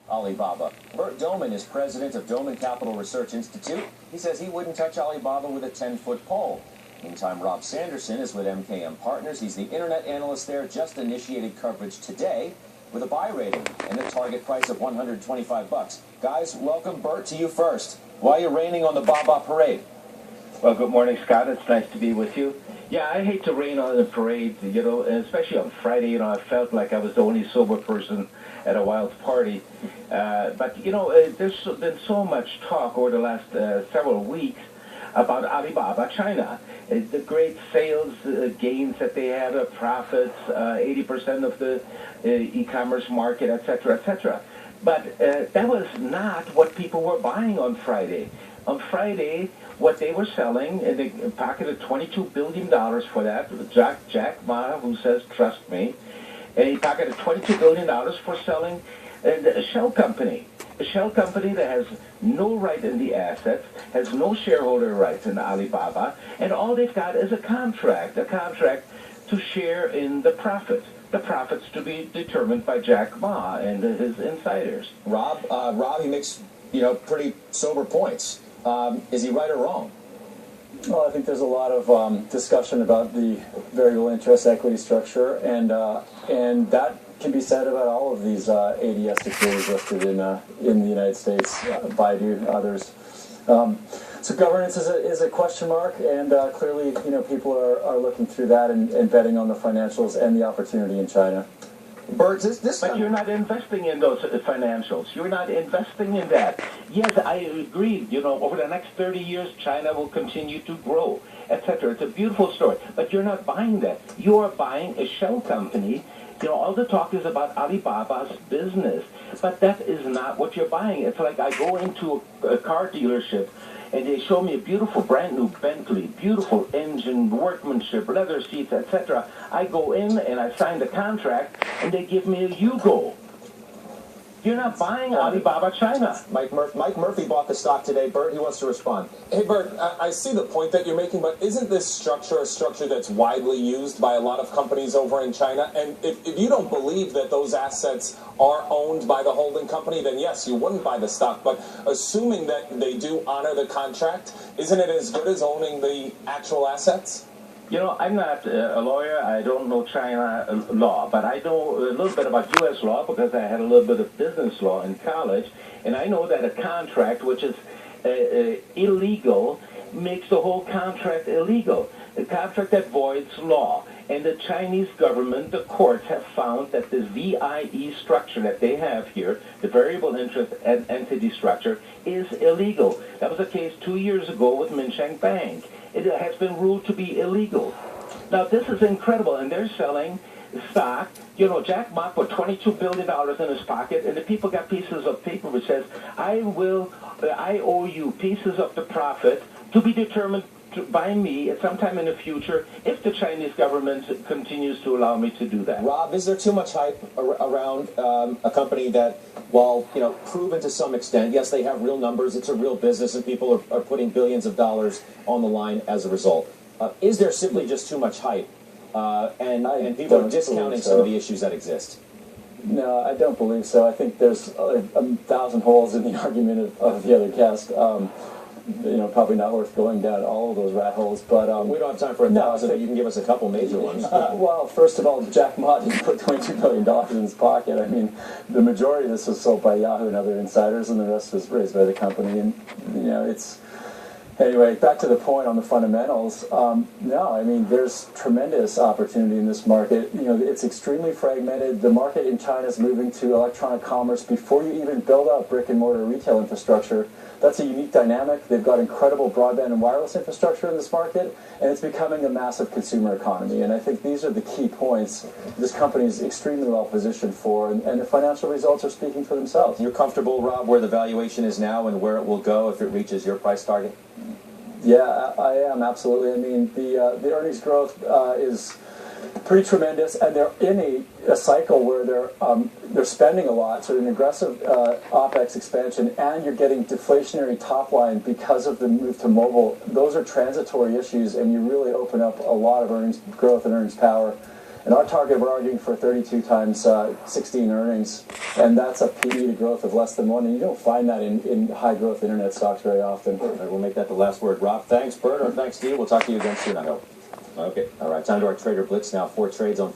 Alibaba. Bert Doman is president of Doman Capital Research Institute. He says he wouldn't touch Alibaba with a 10-foot pole. Meantime, Rob Sanderson is with MKM Partners. He's the internet analyst there, just initiated coverage today with a buy rating and a target price of $125. Guys, welcome. Bert, to you first. Why are you raining on the Baba parade? Well, good morning, Scott. It's nice to be with you. Yeah, I hate to rain on the parade, and especially on Friday. I felt like I was the only sober person at a wild party. But there's been so much talk over the last several weeks about Alibaba China. The great sales gains that they have, profits, 80% of the e-commerce market, etc., etc. But that was not what people were buying on Friday. On Friday, what they were selling, and they pocketed $22 billion for that. Jack Ma, who says, trust me, and he pocketed $22 billion for selling a shell company. A shell company that has no right in the assets, has no shareholder rights in Alibaba, and all they've got is a contract to share in the profits. The profits to be determined by Jack Ma and his insiders. Rob, he makes, pretty sober points. Is he right or wrong? Well, I think there's a lot of discussion about the variable interest equity structure, and that can be said about all of these ADS securities listed in the United States, Baidu, others. So governance is a question mark, and clearly, people are looking through that and betting on the financials and the opportunity in China. Bert, But you're not investing in those financials. You're not investing in that. Yes, I agree. Over the next 30 years, China will continue to grow, etc. It's a beautiful story. But you're not buying that. You are buying a shell company. All the talk is about Alibaba's business. But that is not what you're buying. It's like I go into a car dealership, and they show me a beautiful brand new Bentley, beautiful engine, workmanship, leather seats, etc. I go in and I sign the contract, and they give me a Yugo. You're not buying Alibaba China. Mike Murphy bought the stock today. Bert, he wants to respond. Hey, Bert, I see the point that you're making, but isn't this structure a structure that's widely used by a lot of companies over in China? And if you don't believe that those assets are owned by the holding company, then yes, you wouldn't buy the stock. But assuming that they do honor the contract, isn't it as good as owning the actual assets? I'm not a lawyer. I don't know China law, but I know a little bit about U.S. law because I had a little bit of business law in college, and I know that a contract which is illegal makes the whole contract illegal. A contract that voids law. And the Chinese government, the courts have found that the VIE structure that they have here, the variable interest entity structure, is illegal. That was the case 2 years ago with Minsheng Bank. It has been ruled to be illegal. Now, this is incredible, and they're selling stock. Jack Ma put $22 billion in his pocket, and the people got pieces of paper which says, I owe you pieces of the profit to be determined by me at some time in the future if the Chinese government continues to allow me to do that. Rob, is there too much hype around a company that, while proven to some extent, yes, they have real numbers, it's a real business, and people are putting billions of dollars on the line as a result? Is there simply just too much hype, and people are discounting some of the issues that exist? No, I don't believe so. I think there's 1,000 holes in the argument of the other guest. Probably not worth going down all of those rat holes, but we don't have time for 1,000, but you can give us a couple major ones. Well, first of all, Jack Ma didn't put $22 billion in his pocket. I mean, the majority of this was sold by Yahoo and other insiders, and the rest was raised by the company. And it's anyway. Back to the point on the fundamentals. No, I mean, there's tremendous opportunity in this market. It's extremely fragmented. The market in China is moving to electronic commerce before you even build out brick and mortar retail infrastructure. That's a unique dynamic. They've got incredible broadband and wireless infrastructure in this market, and it's becoming a massive consumer economy. And I think these are the key points this company is extremely well positioned for, and the financial results are speaking for themselves. You're comfortable, Rob, where the valuation is now and where it will go if it reaches your price target? Yeah, I am, absolutely. I mean, the earnings growth is pretty tremendous, and they're in a cycle where they're spending a lot, so an aggressive OPEX expansion, and you're getting deflationary top line because of the move to mobile. Those are transitory issues, and you really open up a lot of earnings growth and earnings power. And our target, we're arguing for 32 times 16 earnings, and that's a PE to growth of less than 1, and you don't find that in high-growth internet stocks very often. All right, we'll make that the last word. Rob, thanks. Bert, or thanks to you. We'll talk to you again soon, I hope. Okay. All right, time to our Trader Blitz now. 4 trades on